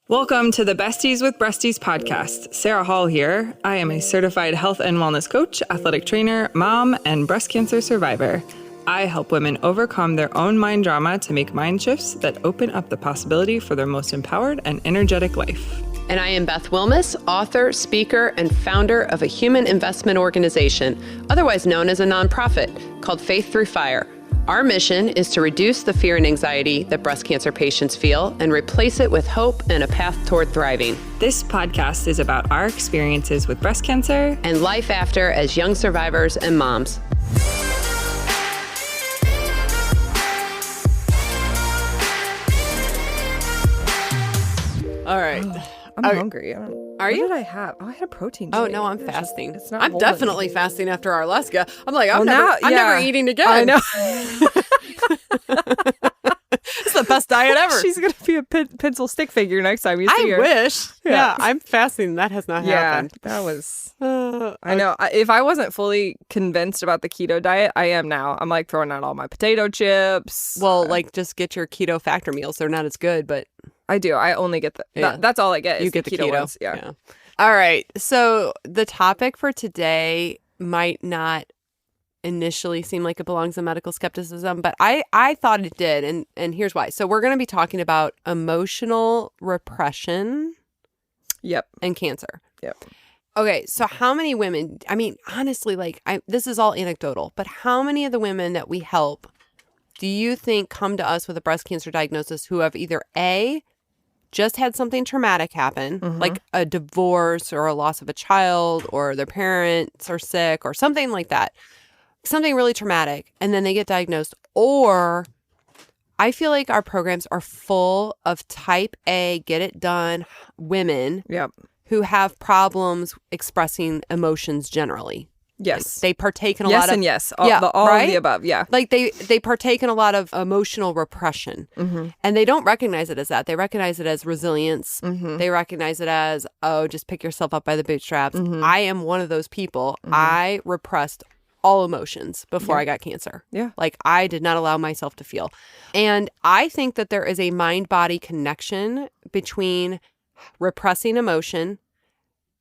Welcome to the Besties with Breasties podcast. Sarah Hall here. I am a certified health and wellness coach, athletic trainer, mom, and breast cancer survivor. I help women overcome their own mind drama to make mind shifts that open up the possibility for their most empowered and energetic life. And I am Beth Wilmus, author, speaker, and founder of a human investment organization, otherwise known as a nonprofit, called Faith Through Fire. Our mission is to reduce the fear and anxiety that breast cancer patients feel and replace it with hope and a path toward thriving. This podcast is about our experiences with breast cancer and life after as young survivors and moms. All right. I'm hungry. Are you? What did I have? Oh, I had a protein shake. Oh, no, I'm fasting. It's not I'm definitely anything. fasting after our Alaska. I'm like, I'm Well, never eating again. I know. It's the best diet ever. She's going to be a pencil stick figure next time you see her. I wish. Yeah. Yeah, I'm fasting. That has not happened. That was... I know. If I wasn't fully convinced about the keto diet, I am now. I'm like throwing out all my potato chips. Well, like just get your keto factor meals. They're not as good, but... I do. I only get that's all I get. You get the keto ones. Yeah. All right. So the topic for today might not initially seem like it belongs in medical skepticism, but I thought it did. And here's why. So we're going to be talking about emotional repression. Yep. And cancer. Yep. Okay. So how many women, I mean, honestly, this is all anecdotal, but how many of the women that we help do you think come to us with a breast cancer diagnosis who have either A, just had something traumatic happen, like a divorce or a loss of a child, or their parents are sick or something like that, something really traumatic, and then they get diagnosed? Or I feel like our programs are full of type A, get it done women who have problems expressing emotions generally. Yes. They partake in a yes lot of... and yes. All right? of the above, yeah. Like they partake in a lot of emotional repression. And they don't recognize it as that. They recognize it as resilience. They recognize it as, oh, just pick yourself up by the bootstraps. I am one of those people. I repressed all emotions before I got cancer. Yeah. Like I did not allow myself to feel. And I think that there is a mind-body connection between repressing emotion,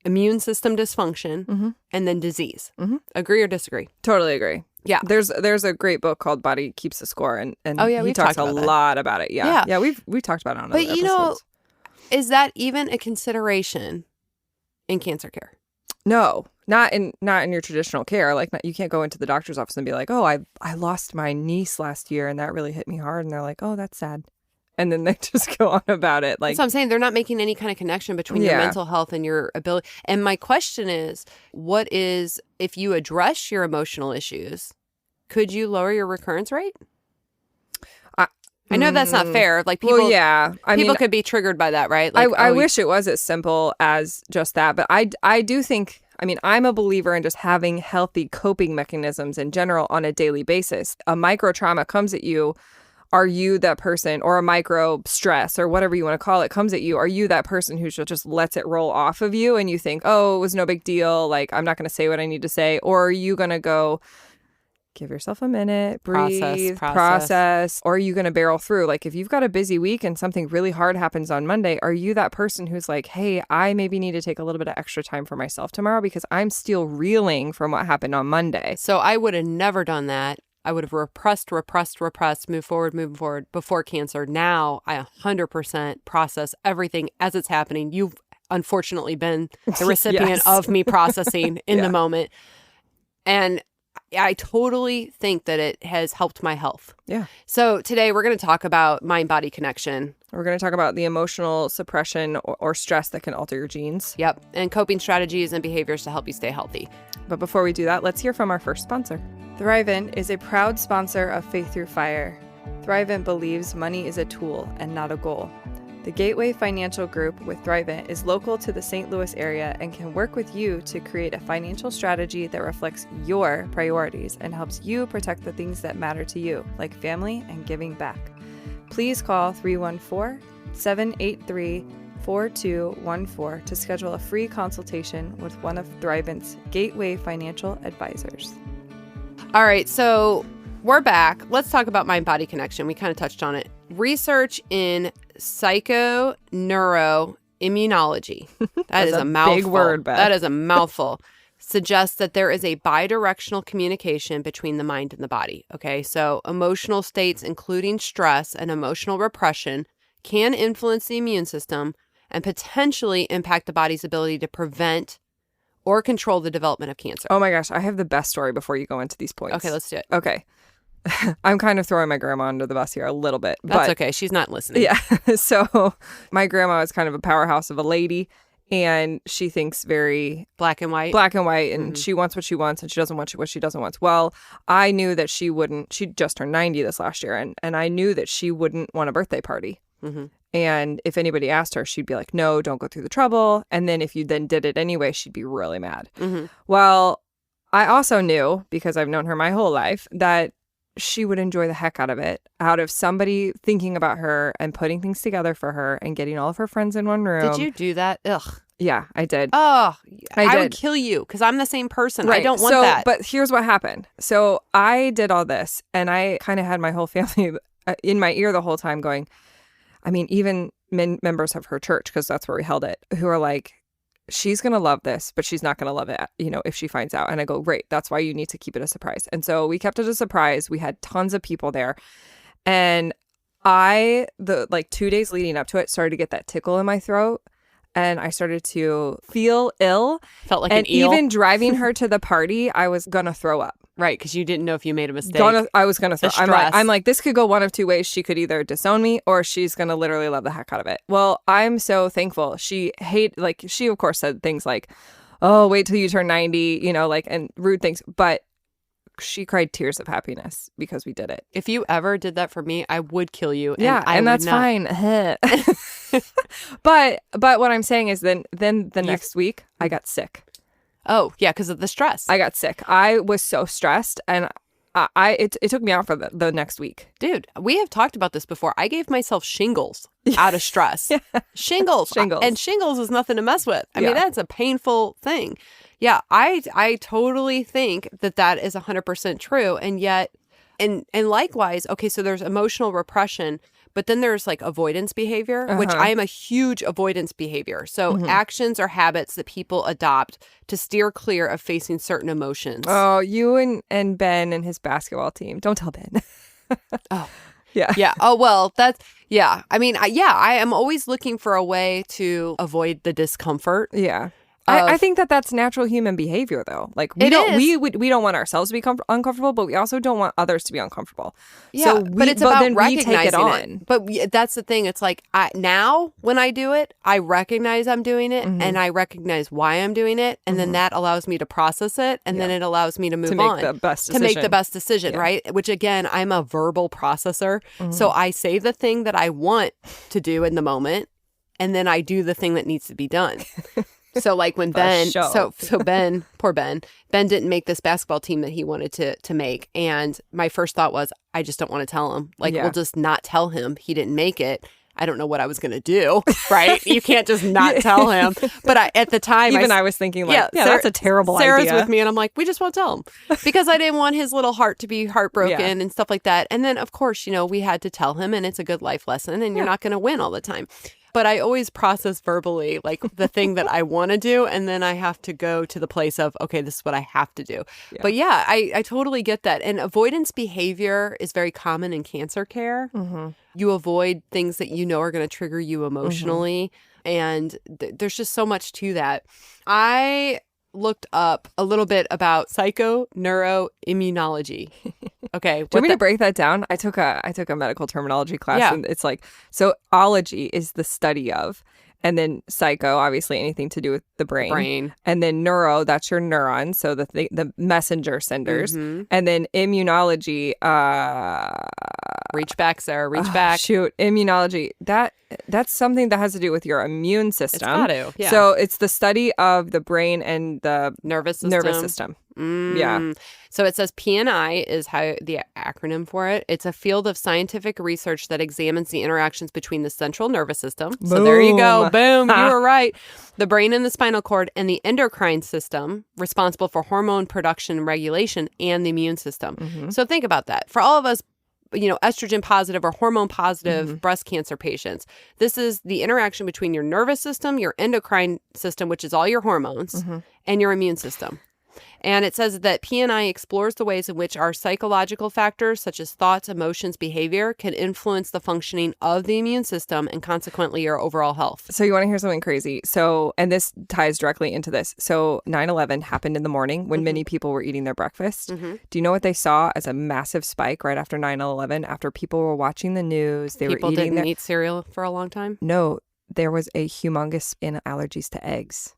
immune system dysfunction, and then disease. Agree or disagree? Totally agree. Yeah. There's a great book called Body Keeps the Score, and he we've talks talked a about lot about it. Yeah. We've talked about it on other But episodes. Is that even a consideration in cancer care? No, not in your traditional care. Like you can't go into the doctor's office and be like, oh, I lost my niece last year and that really hit me hard. And they're like, oh, that's sad. And then they just go on about it. Like, that's what I'm saying. They're not making any kind of connection between your mental health and your ability. And my question is, if you address your emotional issues, could you lower your recurrence rate? I know that's not fair. Like people, people could be triggered by that, right? Like, I wish it was as simple as just that. But I do think, I'm a believer in just having healthy coping mechanisms in general on a daily basis. A micro trauma comes at you. Are you that person, or a micro stress or whatever you want to call it comes at you? Are you that person who just lets it roll off of you and you think, oh, it was no big deal. Like, I'm not going to say what I need to say. Or are you going to go, give yourself a minute, breathe, process. Or are you going to barrel through? Like, if you've got a busy week and something really hard happens on Monday, are you that person who's like, hey, I maybe need to take a little bit of extra time for myself tomorrow because I'm still reeling from what happened on Monday? So I would have never done that. I would have repressed, move forward before cancer. Now I 100% process everything as it's happening. You've unfortunately been the recipient of me processing in the moment. And I totally think that it has helped my health. Yeah. So today we're going to talk about mind-body connection. We're going to talk about the emotional suppression or stress that can alter your genes. Yep. And coping strategies and behaviors to help you stay healthy. But before we do that, let's hear from our first sponsor. Thrivent is a proud sponsor of Faith Through Fire. Thrivent believes money is a tool and not a goal. The Gateway Financial Group with Thrivent is local to the St. Louis area and can work with you to create a financial strategy that reflects your priorities and helps you protect the things that matter to you, like family and giving back. Please call 314-783-4214 to schedule a free consultation with one of Thrivent's Gateway Financial Advisors. All right, so we're back. Let's talk about mind-body connection. We kind of touched on it. Research in psychoneuroimmunology. That is a mouthful. big word, Beth. That is a mouthful. Suggests that there is a bidirectional communication between the mind and the body. Okay, so emotional states, including stress and emotional repression, can influence the immune system and potentially impact the body's ability to prevent or control the development of cancer. Oh my gosh, I have the best story before you go into these points. Okay, let's do it. Okay. I'm kind of throwing my grandma under the bus here a little bit. That's okay. She's not listening. Yeah. So my grandma is kind of a powerhouse of a lady, and she thinks very black and white, and she wants what she wants, and she doesn't want what she doesn't want. Well, I knew that she just turned 90 this last year, and I knew that she wouldn't want a birthday party. Mm-hmm. And if anybody asked her, she'd be like, no, don't go through the trouble. And then if you then did it anyway, she'd be really mad. Mm-hmm. Well, I also knew, because I've known her my whole life, that she would enjoy the heck out of it, out of somebody thinking about her and putting things together for her and getting all of her friends in one room. Did you do that? Ugh. Yeah, I did. Oh, I did. would kill you because I'm the same person. Right. I don't want that. But here's what happened. So I did all this, and I kind of had my whole family in my ear the whole time going, I mean, even members of her church, because that's where we held it, who are like, she's going to love this, but she's not going to love it, if she finds out. And I go, great, that's why you need to keep it a surprise. And so we kept it a surprise. We had tons of people there. And the 2 days leading up to it, started to get that tickle in my throat. And I started to feel ill. Felt like and an eel. Even driving her to the party, I was going to throw up. Right, because you didn't know if you made a mistake. I was going to throw. Stress. I'm like, this could go one of two ways. She could either disown me, or she's going to literally love the heck out of it. Well, I'm so thankful. She of course said things like, oh, wait till you turn 90, and rude things. But she cried tears of happiness because we did it. If you ever did that for me, I would kill you. And that's fine. But what I'm saying is then the next week, I got sick. Oh, yeah, because of the stress. I got sick. I was so stressed, and it took me out for the next week. Dude, we have talked about this before. I gave myself shingles out of stress. Yeah. Shingles. And shingles is nothing to mess with. I mean, that's a painful thing. Yeah, I totally think that is 100% true. And yet, and likewise, okay, so there's emotional repression, but then there's like avoidance behavior, which I am a huge avoidance behavior. So actions or habits that people adopt to steer clear of facing certain emotions. Oh, you and Ben and his basketball team. Don't tell Ben. Oh. Yeah. Yeah. Oh, well, yeah. I mean, I am always looking for a way to avoid the discomfort. Yeah. I think that's natural human behavior, though. Like we don't want ourselves to be uncomfortable, but we also don't want others to be uncomfortable. Yeah, but it's about recognizing it. But that's the thing. It's like now when I do it, I recognize I'm doing it, and I recognize why I'm doing it, and then that allows me to process it, and then it allows me to move on to make the best decision, right? Which again, I'm a verbal processor, so I say the thing that I want to do in the moment, and then I do the thing that needs to be done. So like when Ben, poor Ben didn't make this basketball team that he wanted to make. And my first thought was, I just don't want to tell him. Like, we'll just not tell him he didn't make it. I don't know what I was going to do, right? You can't just not tell him. But at the time, I was thinking like, that's a terrible idea. Sarah's with me and I'm like, we just won't tell him because I didn't want his little heart to be heartbroken and stuff like that. And then of course, we had to tell him, and it's a good life lesson, and you're not going to win all the time. But I always process verbally like the thing that I want to do, and then I have to go to the place of, okay, this is what I have to do. Yeah. But yeah, I totally get that. And avoidance behavior is very common in cancer care. Mm-hmm. You avoid things that are going to trigger you emotionally. Mm-hmm. And there's just so much to that. I looked up a little bit about psychoneuroimmunology. Okay. Do you want me to break that down? I took a medical terminology class, and it's like, so ology is the study of, and then psycho, obviously anything to do with the brain. And then neuro, that's your neurons, so the messenger senders. Mm-hmm. And then immunology, reach back, Sarah, reach back. Shoot, immunology. That's something that has to do with your immune system. It's got to, yeah. So it's the study of the brain and the nervous system. Yeah. So it says PNI is how the acronym for it. It's a field of scientific research that examines the interactions between the central nervous system. Boom. So there you go. Boom. You were right. The brain and the spinal cord, and the endocrine system, responsible for hormone production and regulation, and the immune system. Mm-hmm. So think about that. For all of us estrogen positive or hormone positive breast cancer patients. This is the interaction between your nervous system, your endocrine system, which is all your hormones, and your immune system. And it says that PNI explores the ways in which our psychological factors, such as thoughts, emotions, behavior, can influence the functioning of the immune system and consequently your overall health. So you want to hear something crazy? So, and this ties directly into this. So 9/11 happened in the morning when many people were eating their breakfast. Do you know what they saw as a massive spike right after 9/11? After people were watching the news, People didn't eat cereal for a long time? No, there was a humongous in allergies to eggs.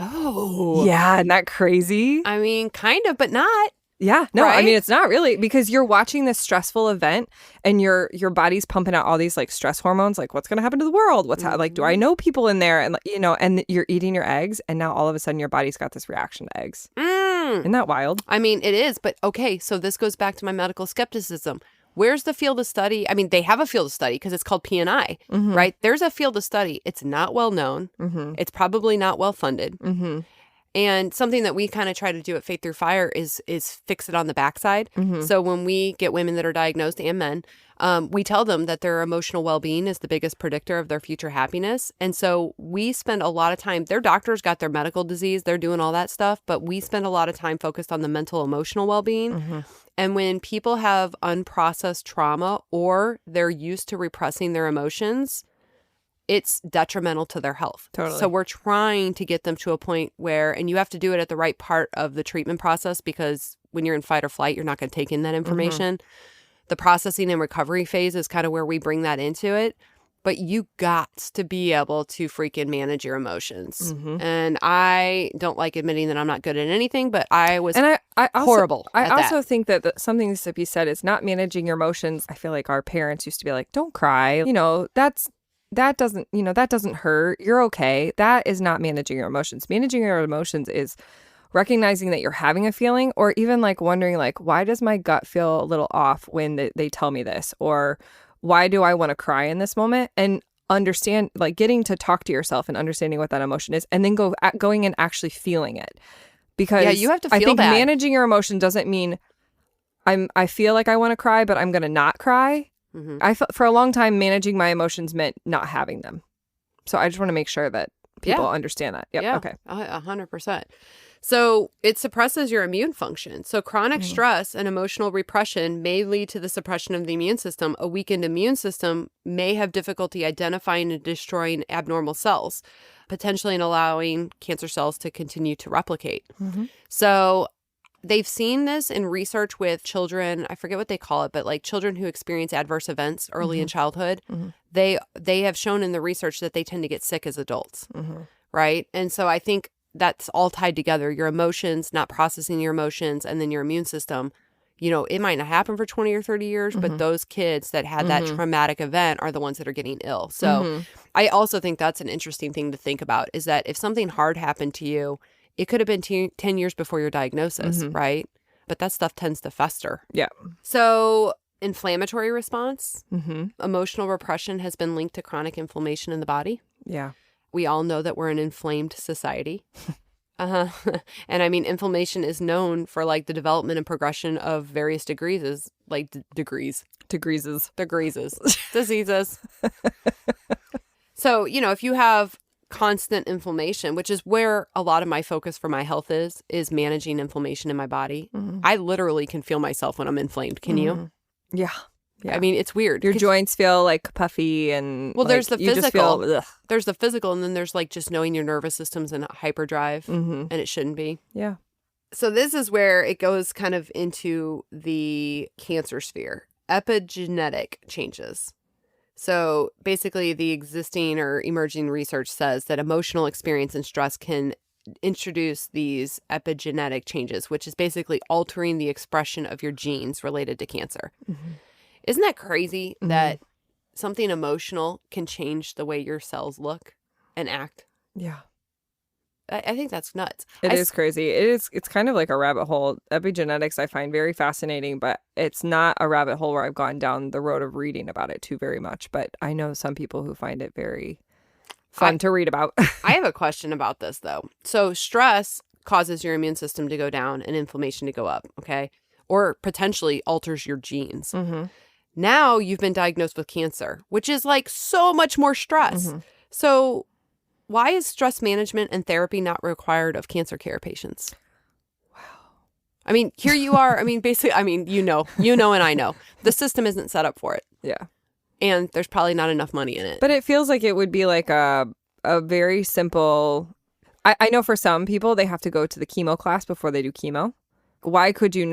Oh. Yeah, isn't that crazy? I mean, kind of, but not. Yeah, no, right? I mean, it's not really, because you're watching this stressful event and your body's pumping out all these like stress hormones, like what's going to happen to the world? Like, do I know people in there? And and you're eating your eggs and now all of a sudden your body's got this reaction to eggs. Isn't that wild? I mean, it is, but okay, so this goes back to my medical skepticism. Where's the field of study? I mean, they have a field of study because it's called PNI, right? There's a field of study. It's not well known. It's probably not well funded. And something that we kind of try to do at Faith Through Fire is fix it on the backside. So when we get women that are diagnosed and men, we tell them that their emotional well-being is the biggest predictor of their future happiness. And so we spend a lot of time, their doctors got their medical disease, they're doing all that stuff, but we spend a lot of time focused on the mental emotional well-being. And when people have unprocessed trauma or they're used to repressing their emotions, it's detrimental to their health. Totally. So we're trying to get them to a point where, and you have to do it at the right part of the treatment process, because when you're in fight or flight, you're not going to take in that information. The processing and recovery phase is kind of where we bring that into it. But you got to be able to freaking manage your emotions. And I don't like admitting that I'm not good at anything, but I was horrible at that. I also think that something needs to be said is not managing your emotions. I feel like our parents used to be like, don't cry. That doesn't hurt. You're okay. That is not managing your emotions. Managing your emotions is recognizing that you're having a feeling, or even like wondering like, why does my gut feel a little off when they tell me this? Or why do I want to cry in this moment? And understand, like getting to talk to yourself and understanding what that emotion is, and then going and actually feeling it. Because you have to feel I think that. managing your emotion doesn't mean I feel like I want to cry, but I'm going to not cry. For a long time, managing my emotions meant not having them. So I just want to make sure that people understand that. Yep. Yeah. Okay. 100%. So it suppresses your immune function. So chronic stress and emotional repression may lead to the suppression of the immune system. A weakened immune system may have difficulty identifying and destroying abnormal cells, potentially allowing cancer cells to continue to replicate. So they've seen this in research with children. I forget what they call it, but like children who experience adverse events early in childhood, they have shown in the research that they tend to get sick as adults, right? And so I think that's all tied together. Your emotions, not processing your emotions, and then your immune system. It might not happen for 20 or 30 years, but those kids that had that traumatic event are the ones that are getting ill. So I also think that's an interesting thing to think about, is that if something hard happened to you, it could have been 10 years before your diagnosis, right? But that stuff tends to fester. Yeah. So inflammatory response, emotional repression has been linked to chronic inflammation in the body. Yeah. We all know that we're an inflamed society. And I mean, inflammation is known for like the development and progression of various diseases. So, if you have constant inflammation, which is where a lot of my focus for my health is managing inflammation in my body. I literally can feel myself when I'm inflamed. Can you? Yeah. I mean, it's weird. Your joints feel like puffy and there's the you just physical. feel, there's the physical, and then there's like just knowing your nervous system's in hyperdrive, and it shouldn't be. Yeah. So this is where it goes kind of into the cancer sphere. Epigenetic changes. So basically the existing or emerging research says that emotional experience and stress can introduce these epigenetic changes, which is basically altering the expression of your genes related to cancer. Isn't that crazy that something emotional can change the way your cells look and act? Yeah. I think that's nuts. It is crazy. It's kind of like a rabbit hole. Epigenetics I find very fascinating, but it's not a rabbit hole where I've gone down the road of reading about it too very much. But I know some people who find it very fun to read about. I have a question about this, though. So stress causes your immune system to go down and inflammation to go up, okay? or potentially alters your genes. Mm-hmm. Now you've been diagnosed with cancer, which is like so much more stress. Mm-hmm. So why is stress management and therapy not required of cancer care patients? I mean, here you are. I mean, basically, I mean, you know, and I know. The system isn't set up for it. Yeah. And there's probably not enough money in it. But it feels like it would be like a very simple... I know for some people, they have to go to the chemo class before they do chemo. Why could it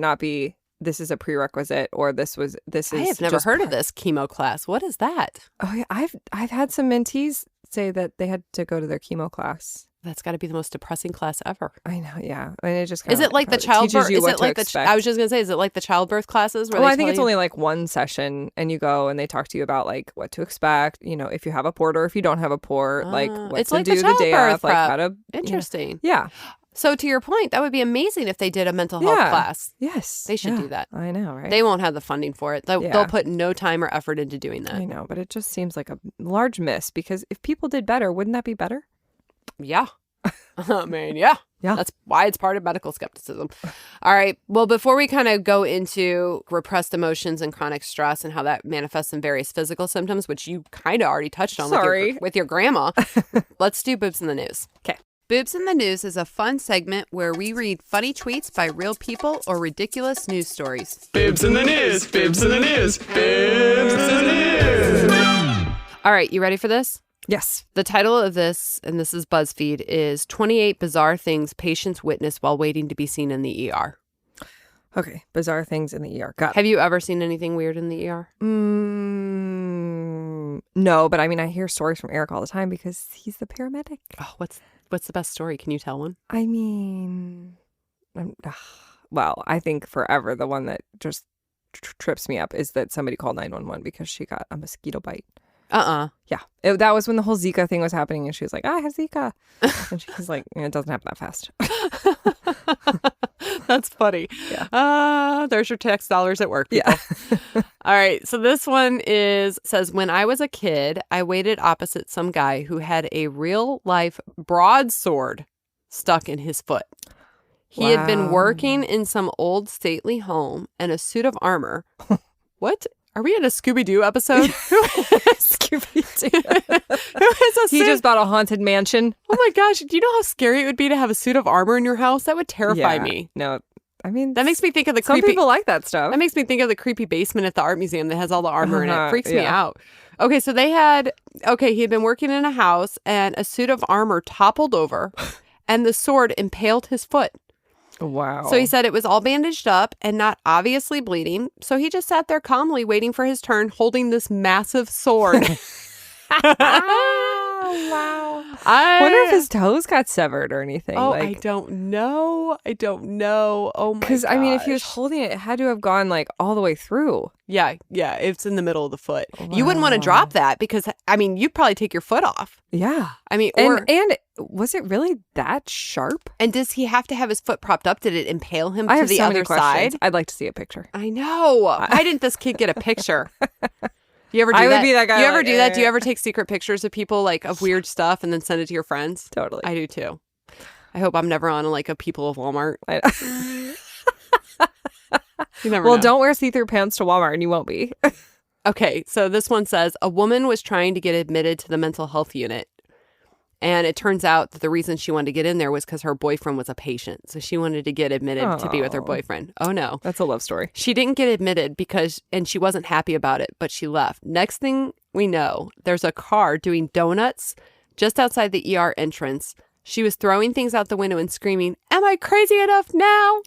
not be, this is a prerequisite, or this is... I have never heard of this chemo class. What is that? Oh, yeah. I've had some mentees say that they had to go to their chemo class. That's got to be the most depressing class ever. I know, yeah. I mean, it just is it like the childbirth? Is it like I was just gonna say, is it like the childbirth classes? Well, I think it's only like one session, and you go and they talk to you about like what to expect. You know, if you have a port or if you don't have a port, like what it's to like do the day of, like how to. Interesting. Yeah. So to your point, that would be amazing if they did a mental health class. Yes. They should do that. I know, right? They won't have the funding for it. They'll put no time or effort into doing that. I know, but it just seems like a large miss, because if people did better, wouldn't that be better? Yeah. I mean, yeah. Yeah. That's why it's part of medical skepticism. All right. Well, before we kind of go into repressed emotions and chronic stress and how that manifests in various physical symptoms, which you kind of already touched on with your grandma, let's do Boobs in the News. Okay. Boobs in the News is a fun segment where we read funny tweets by real people or ridiculous news stories. Boobs in the news, boobs in the news, boobs in the news. All right. You ready for this? Yes. The title of this, and this is BuzzFeed, is 28 Bizarre Things Patients Witness While Waiting to Be Seen in the ER. Okay. Bizarre things in the ER. Got it. Have you ever seen anything weird in the ER? No, but I mean, I hear stories from Eric all the time because he's the paramedic. Oh, what's the best story? Can you tell one? I mean, well, I think forever the one that just trips me up is that somebody called 911 because she got a mosquito bite. Yeah. That was when the whole Zika thing was happening, and she was like, I have Zika. And she was like, it doesn't happen that fast. That's funny. Yeah. There's your tax dollars at work, people. Yeah. All right. So this one says, when I was a kid, I waited opposite some guy who had a real life broadsword stuck in his foot. He had been working in some old stately home and a suit of armor. What? Are we in a Scooby-Doo episode? Scooby-Doo. He just bought a haunted mansion. Oh my gosh. Do you know how scary it would be to have a suit of armor in your house? That would terrify me. No, I mean... That makes me think of the some creepy... people like that stuff. That makes me think of the creepy basement at the art museum that has all the armor in it. It freaks me out. Okay, so he had been working in a house and a suit of armor toppled over and the sword impaled his foot. Wow. So he said it was all bandaged up and not obviously bleeding. So he just sat there calmly waiting for his turn, holding this massive sword. Wow. I wonder if his toes got severed or anything. Oh, I don't know. Oh my gosh. Because, I mean, if he was holding it, it had to have gone like all the way through. Yeah. It's in the middle of the foot. Wow. You wouldn't want to drop that because, I mean, you'd probably take your foot off. Yeah. I mean, and was it really that sharp? And does he have to have his foot propped up? Did it impale him to the other side? I'd like to see a picture. I know. Why didn't this kid get a picture? You ever do that? I would be that guy. You ever do that? Do you ever take secret pictures of people, like, of weird stuff and then send it to your friends? Totally. I do too. I hope I'm never on like a people of Walmart. You never know. Don't wear see-through pants to Walmart and you won't be. Okay, so this one says, a woman was trying to get admitted to the mental health unit. And it turns out that the reason she wanted to get in there was because her boyfriend was a patient. So she wanted to get admitted to be with her boyfriend. Oh, no. That's a love story. She didn't get admitted and she wasn't happy about it, but she left. Next thing we know, there's a car doing donuts just outside the ER entrance. She was throwing things out the window and screaming, "Am I crazy enough now?"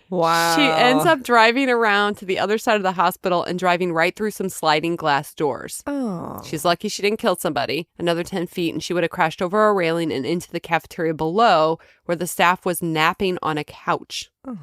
Wow. She ends up driving around to the other side of the hospital and driving right through some sliding glass doors. Oh. She's lucky she didn't kill somebody. Another 10 feet and she would have crashed over a railing and into the cafeteria below where the staff was napping on a couch. Oh.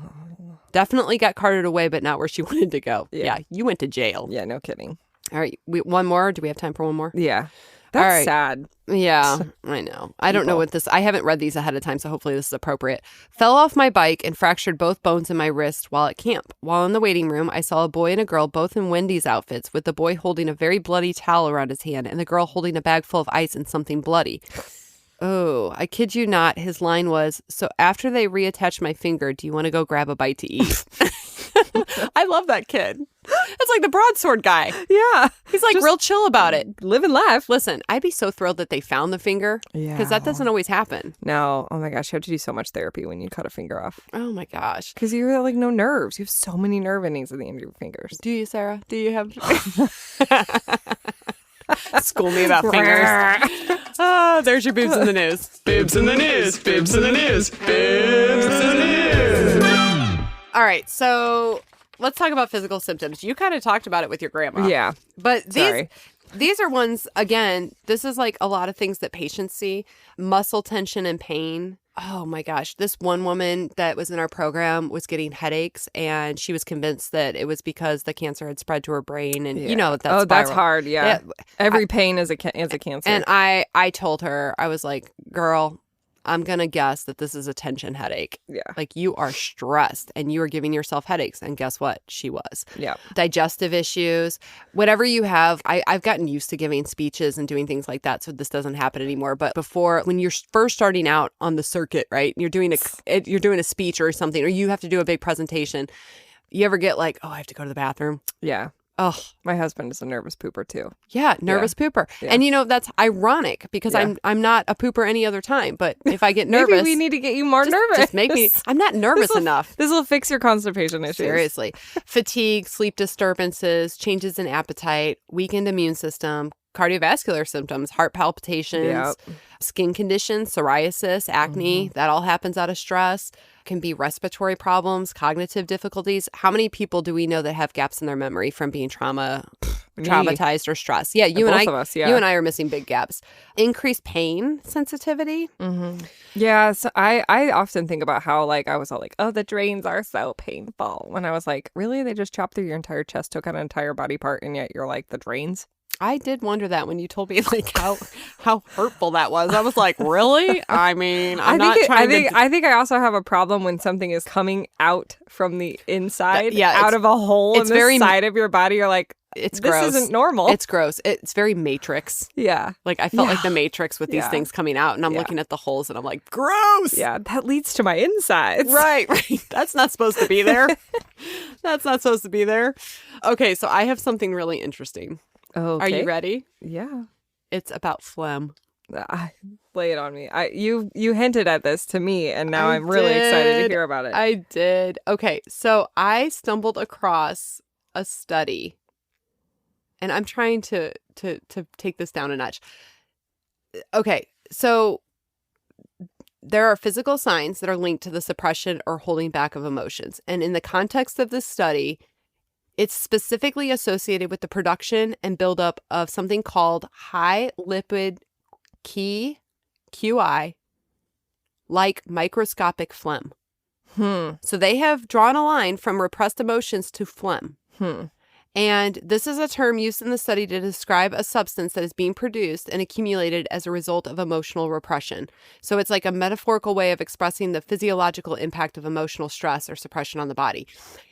Definitely got carted away, but not where she wanted to go. Yeah, you went to jail. Yeah, no kidding. All right, one more? Do we have time for one more? Yeah. That's sad. Yeah, I know. I don't know what this... I haven't read these ahead of time, so hopefully this is appropriate. Fell off my bike and fractured both bones in my wrist while at camp. While in the waiting room, I saw a boy and a girl both in Wendy's outfits, with the boy holding a very bloody towel around his hand and the girl holding a bag full of ice and something bloody. Oh, I kid you not. His line was, so after they reattach my finger, do you want to go grab a bite to eat? I love that kid. That's like the broadsword guy. Yeah. He's like real chill about it. Live and laugh. Listen, I'd be so thrilled that they found the finger because that doesn't always happen. No. Oh my gosh. You have to do so much therapy when you cut a finger off. Oh my gosh. Because you have like no nerves. You have so many nerve endings at the end of your fingers. Do you, Sarah? Do you have... School me about fingers. Oh, there's your boobs in the news. Bibs in the news. Bibs in the news. Bibs in the news. All right, so let's talk about physical symptoms. You kind of talked about it with your grandma. Yeah. But these are ones, again, this is like a lot of things that patients see. Muscle tension and pain. Oh my gosh. This one woman that was in our program was getting headaches and she was convinced that it was because the cancer had spread to her brain. And you know, that's that's hard. Yeah. Every pain is a cancer. And I told her, I was like, girl, I'm going to guess that this is a tension headache. Yeah. Like you are stressed and you are giving yourself headaches. And guess what? She was. Yeah. Digestive issues, whatever you have. I've gotten used to giving speeches and doing things like that. So this doesn't happen anymore. But before, when you're first starting out on the circuit, right? You're doing a speech or something, or you have to do a big presentation. You ever get like, oh, I have to go to the bathroom? Yeah. Oh, my husband is a nervous pooper too. Yeah, nervous pooper. Yeah. And you know, that's ironic because I'm not a pooper any other time. But if I get nervous, maybe we need to get you more nervous. Just make me. I'm not nervous enough. This will fix your constipation issues. Seriously. Fatigue, sleep disturbances, changes in appetite, weakened immune system, cardiovascular symptoms, heart palpitations, skin conditions, psoriasis, acne. That all happens out of stress. Can be respiratory problems, cognitive difficulties. How many people do we know that have gaps in their memory from being traumatized or stressed? Yeah, you and both of us, yeah. You and I are missing big gaps. Increased pain sensitivity. Mm-hmm. Yeah, so I often think about how like I was all like, oh, the drains are so painful. When I was like, really? They just chopped through your entire chest, took out an entire body part, and yet you're like, the drains? I did wonder that when you told me like how hurtful that was. I was like, really? I mean, I think I also have a problem when something is coming out from the inside, out of a hole in the side of your body. You're like, it's this gross. Isn't normal. It's gross. It's very Matrix. Yeah. Like I felt like the Matrix with these things coming out, and I'm looking at the holes, and I'm like, gross. Yeah, that leads to my insides. Right. That's not supposed to be there. That's not supposed to be there. Okay, so I have something really interesting. Okay. Are you ready? Yeah. It's about phlegm. Lay it on me. You hinted at this to me, and now I'm really excited to hear about it. I did. Okay, so I stumbled across a study, and I'm trying to take this down a notch. Okay, so there are physical signs that are linked to the suppression or holding back of emotions, and in the context of this study, it's specifically associated with the production and buildup of something called high lipid QI, like microscopic phlegm. So they have drawn a line from repressed emotions to phlegm. And this is a term used in the study to describe a substance that is being produced and accumulated as a result of emotional repression. So it's like a metaphorical way of expressing the physiological impact of emotional stress or suppression on the body.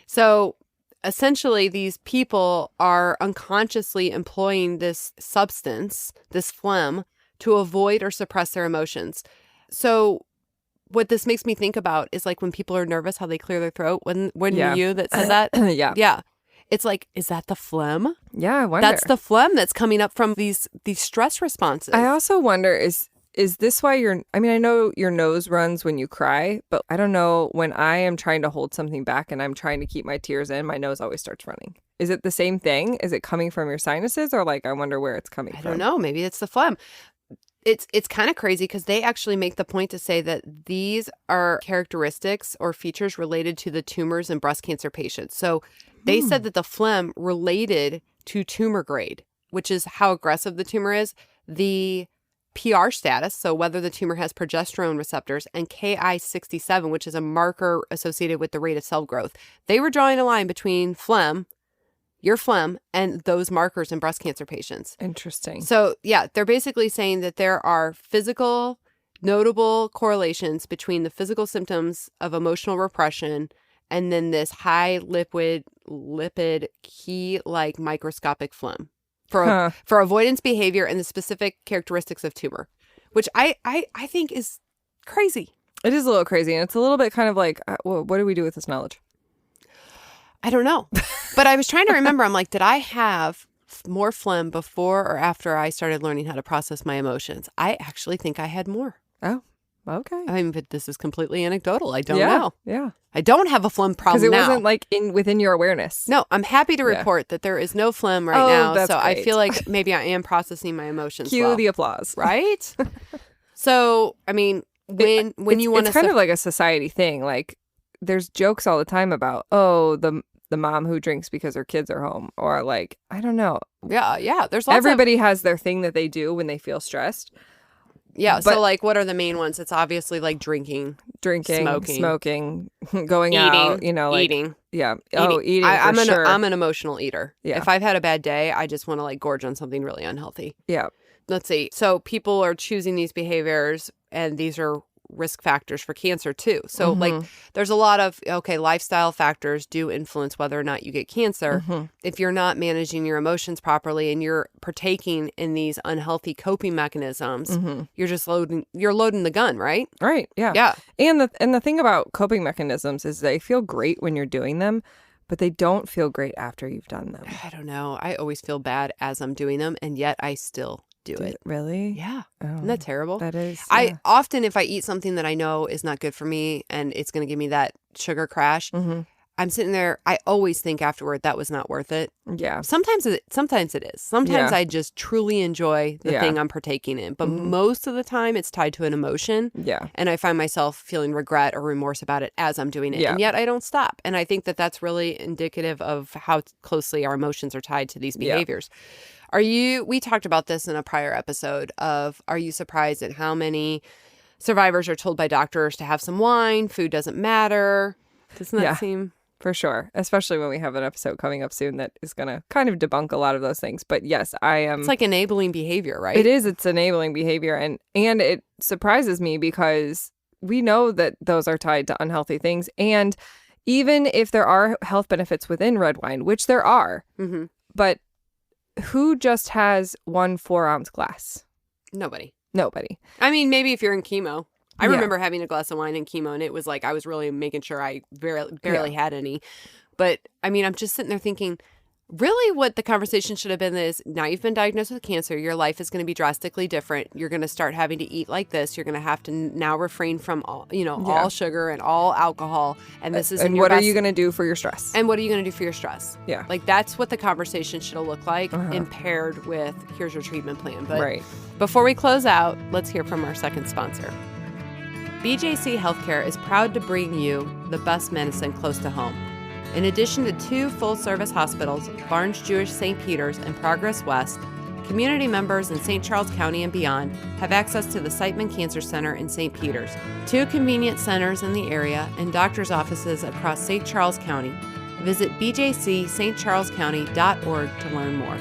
So essentially, these people are unconsciously employing this substance, this phlegm, to avoid or suppress their emotions. So what this makes me think about is like when people are nervous, how they clear their throat. When you that said that? Yeah. It's like, is that the phlegm? Yeah, I wonder. That's the phlegm that's coming up from these stress responses. I also wonder, is this why I know your nose runs when you cry, but I don't know, when I am trying to hold something back and I'm trying to keep my tears in, my nose always starts running. Is it the same thing? Is it coming from your sinuses, or like I wonder where it's coming from? I don't know. Maybe it's the phlegm. It's kind of crazy because they actually make the point to say that these are characteristics or features related to the tumors in breast cancer patients. So they said that the phlegm related to tumor grade, which is how aggressive the tumor is, the PR status, so whether the tumor has progesterone receptors, and Ki-67, which is a marker associated with the rate of cell growth. They were drawing a line between your phlegm, and those markers in breast cancer patients. Interesting. So, yeah, they're basically saying that there are notable correlations between the physical symptoms of emotional repression and then this high lipid key-like microscopic phlegm for avoidance behavior and the specific characteristics of tumor, which I think is crazy. It is a little crazy. And it's a little bit kind of like, what do we do with this knowledge? I don't know. But I was trying to remember. I'm like, did I have more phlegm before or after I started learning how to process my emotions? I actually think I had more. Oh, okay. I mean, but this is completely anecdotal. I don't know. Yeah. I don't have a phlegm problem Because it now. wasn't like within your awareness. No, I'm happy to report that there is no phlegm right now. That's so I great. feel like maybe I am processing my emotions Cue well. the applause. Right? So, I mean, when you want to... It's kind of like a society thing. Like, there's jokes all the time about, the mom who drinks because her kids are home. Or like, I don't know. Yeah. There's lots Everybody has their thing that they do when they feel stressed. Yeah. But- So like, what are the main ones? It's obviously like drinking, smoking, going out, like eating. Yeah. Eating. Eating. I'm an emotional eater. Yeah. If I've had a bad day, I just want to like gorge on something really unhealthy. Yeah. Let's see. So people are choosing these behaviors, and these are risk factors for cancer too. So like there's a lot of, lifestyle factors do influence whether or not you get cancer. If you're not managing your emotions properly and you're partaking in these unhealthy coping mechanisms, you're just loading the gun, right? Right. Yeah. Yeah. And the thing about coping mechanisms is they feel great when you're doing them, but they don't feel great after you've done them. I don't know. I always feel bad as I'm doing them, and yet I still do it. Really? Yeah. Oh, Isn't that terrible? that is. I Yeah. often, if I eat something that I know is not good for me and it's going to give me that sugar crash, I'm sitting there. I always think afterward that was not worth it. Yeah. Sometimes it is. Sometimes Yeah. I just truly enjoy the thing I'm partaking in. But most of the time it's tied to an emotion. Yeah. And I find myself feeling regret or remorse about it as I'm doing it. Yeah. And yet I don't stop. And I think that that's really indicative of how closely our emotions are tied to these behaviors. We talked about this in a prior episode of, are you surprised at how many survivors are told by doctors to have some wine, food doesn't matter? Doesn't that seem... For sure. Especially when we have an episode coming up soon that is going to kind of debunk a lot of those things. But yes, I am. It's like enabling behavior, right? It is. It's enabling behavior. And it surprises me because we know that those are tied to unhealthy things. And even if there are health benefits within red wine, which there are, but who just has 1 4-ounce glass? Nobody. I mean, maybe if you're in chemo. I remember having a glass of wine in chemo, and it was like I was really making sure I barely had any. But I mean, I'm just sitting there thinking, really what the conversation should have been is, now you've been diagnosed with cancer, your life is going to be drastically different. You're going to start having to eat like this. You're going to have to now refrain from all sugar and all alcohol. And this is And what are you going to do for your stress? And what are you going to do for your stress? Yeah. Like that's what the conversation should have looked like, and paired with, here's your treatment plan. But before we close out, let's hear from our second sponsor. BJC Healthcare is proud to bring you the best medicine close to home. In addition to 2 full-service hospitals, Barnes Jewish St. Peter's and Progress West, community members in St. Charles County and beyond have access to the Siteman Cancer Center in St. Peter's, 2 convenient centers in the area, and doctor's offices across St. Charles County. Visit bjcstcharlescounty.org to learn more.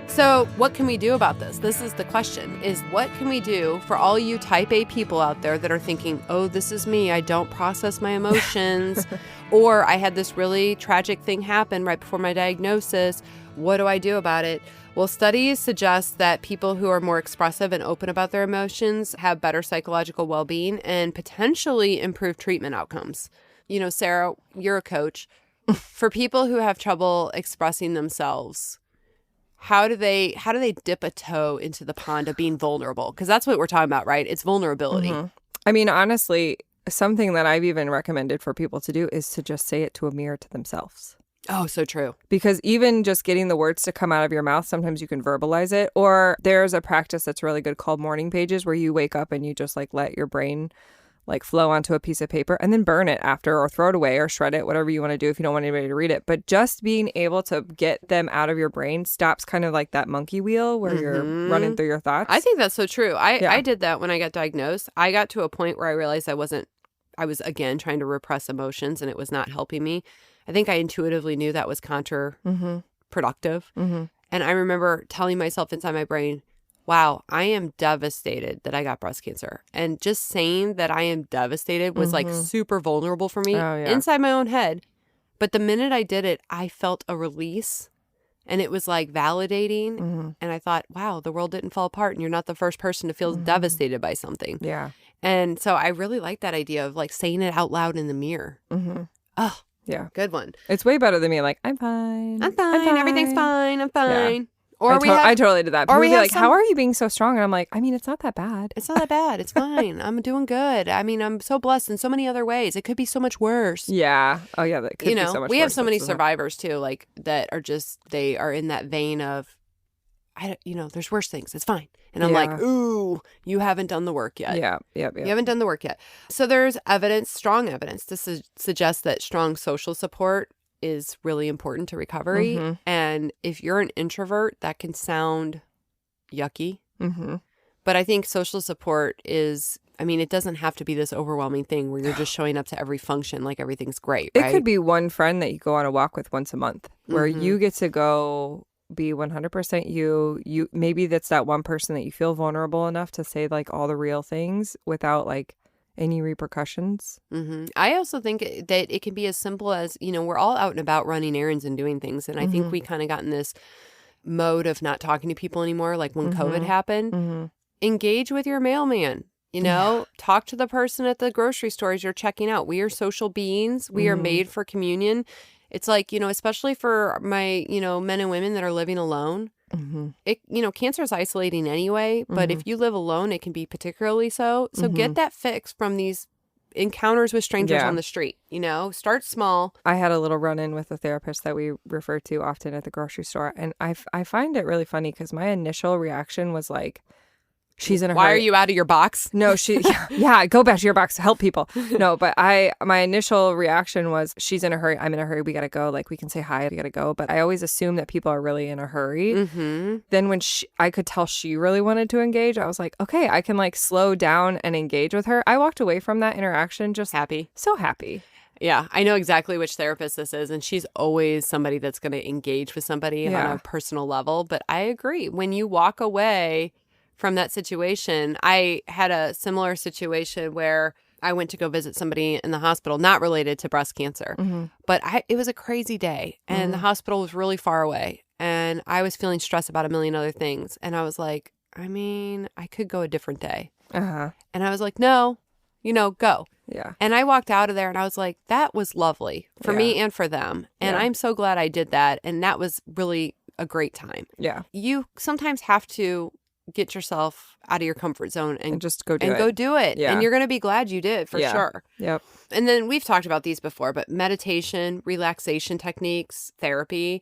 So what can we do about this? This is the question, is what can we do for all you type A people out there that are thinking, oh, this is me, I don't process my emotions, or I had this really tragic thing happen right before my diagnosis. What do I do about it? Well, studies suggest that people who are more expressive and open about their emotions have better psychological well-being and potentially improved treatment outcomes. You know, Sarah, you're a coach. For people who have trouble expressing themselves, how do they dip a toe into the pond of being vulnerable? Because that's what we're talking about, right? It's vulnerability. I mean, honestly, something that I've even recommended for people to do is to just say it to a mirror to themselves. Oh, so true. Because even just getting the words to come out of your mouth, sometimes you can verbalize it. Or there's a practice that's really good called morning pages, where you wake up and you just like let your brain like flow onto a piece of paper and then burn it after, or throw it away or shred it, whatever you want to do if you don't want anybody to read it. But just being able to get them out of your brain stops kind of like that monkey wheel where you're running through your thoughts. I think that's so true. I did that when I got diagnosed. I got to a point where I realized I was again trying to repress emotions, and it was not helping me. I think I intuitively knew that was counterproductive. And I remember telling myself inside my brain, wow, I am devastated that I got breast cancer. And just saying that I am devastated was like super vulnerable for me inside my own head. But the minute I did it, I felt a release And it was like validating. Mm-hmm. And I thought, wow, the world didn't fall apart and you're not the first person to feel devastated by something. Yeah. And so I really like that idea of like saying it out loud in the mirror. Mm-hmm. Oh, yeah. good one. It's way better than me. Like, I'm fine. I'm fine. Everything's fine. I'm fine. Yeah. Or I totally did that. People or would we be have like, some- how are you being so strong? And I'm like, I mean, it's not that bad. It's not that bad. It's fine. I'm doing good. I mean, I'm so blessed in so many other ways. It could be so much worse. Yeah. Oh, yeah. That could You be know, so much we have worse. so many That's survivors too, like that are just, they are in that vein of, there's worse things. It's fine. And I'm Yeah. like, ooh, you haven't done the work yet. Yeah. Yeah. You haven't done the work yet. So there's evidence, strong evidence to suggest that strong social support is really important to recovery. Mhm. And if you're an introvert, that can sound yucky. Mm-hmm. But I think social support is, it doesn't have to be this overwhelming thing where you're just showing up to every function like everything's great, right? It could be one friend that you go on a walk with once a month where Mhm. you get to go be 100% you. Maybe that's that one person that you feel vulnerable enough to say like all the real things without like any repercussions. Mm-hmm. I also think that it can be as simple as, we're all out and about running errands and doing things. And I think we kind of got in this mode of not talking to people anymore. Like when COVID happened, Mm-hmm. engage with your mailman, talk to the person at the grocery store as you're checking out. We are social beings. We are made for communion. It's like, especially for my, men and women that are living alone. Mm-hmm. It, cancer is isolating anyway, but if you live alone, it can be particularly so. So get that fix from these encounters with strangers Yeah. on the street, start small. I had a little run-in with a therapist that we refer to often at the grocery store. And I find it really funny because my initial reaction was like, she's in a Why hurry. are you out of your box? No, yeah, go back to your box to help people. No, but my initial reaction was, she's in a hurry. I'm in a hurry. We got to go. Like, we can say hi. We got to go. But I always assume that people are really in a hurry. Mm-hmm. Then when I could tell she really wanted to engage, I was like, okay, I can like slow down and engage with her. I walked away from that interaction just Happy. so happy. Yeah, I know exactly which therapist this is, and she's always somebody that's going to engage with somebody on a personal level. But I agree. When you walk away from that situation, I had a similar situation where I went to go visit somebody in the hospital, not related to breast cancer, but it was a crazy day, and the hospital was really far away, and I was feeling stressed about a million other things, and I was like, I could go a different day, Uh-huh. and I was like, no, go. Yeah. And I walked out of there and I was like, that was lovely for me and for them. And I'm so glad I did that. And that was really a great time. Yeah. You sometimes have to get yourself out of your comfort zone and just go do it. go do it. Yeah. And you're going to be glad you did for sure. Yep. And then we've talked about these before, but meditation, relaxation techniques, therapy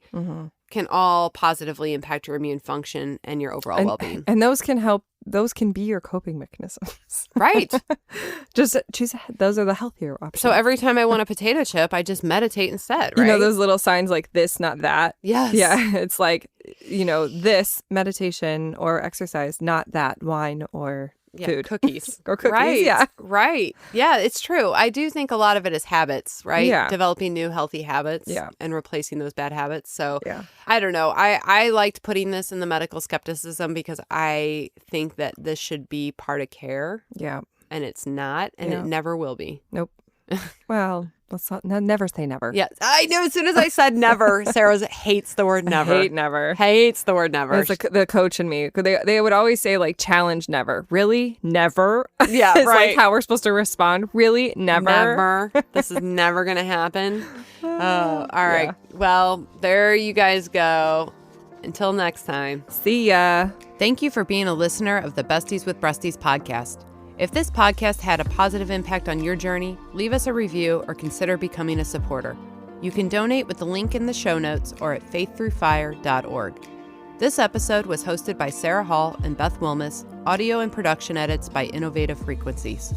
can all positively impact your immune function and your overall well-being. And those can help. Those can be your coping mechanisms. Right. Just choose. Those are the healthier options. So every time I want a potato chip, I just meditate instead, right? You know those little signs like this, not that? Yes. Yeah. It's like, this meditation or exercise, not that wine or food. Cookies. Or cookies, Right. yeah. Right. Yeah, it's true. I do think a lot of it is habits, right? Yeah. Developing new healthy habits Yeah. and replacing those bad habits. So Yeah. I don't know. I liked putting this in the medical skepticism because I think that this should be part of care, Yeah. and it's not, and it never will be. Nope. Well, let's not, never say never. Yes. I knew as soon as I said never, Sarah hates the word never. Hate never. Hates the word never. It's the coach in me. They would always say like challenge never. Really? Never? Yeah, It's right. like how we're supposed to respond. Really? Never? Never. This is never going to happen. Oh, all right. Yeah. Well, there you guys go. Until next time. See ya. Thank you for being a listener of the Besties with Breasties podcast. If this podcast had a positive impact on your journey, leave us a review or consider becoming a supporter. You can donate with the link in the show notes or at faiththroughfire.org. This episode was hosted by Sarah Hall and Beth Wilmus, audio and production edits by Innovative Frequencies.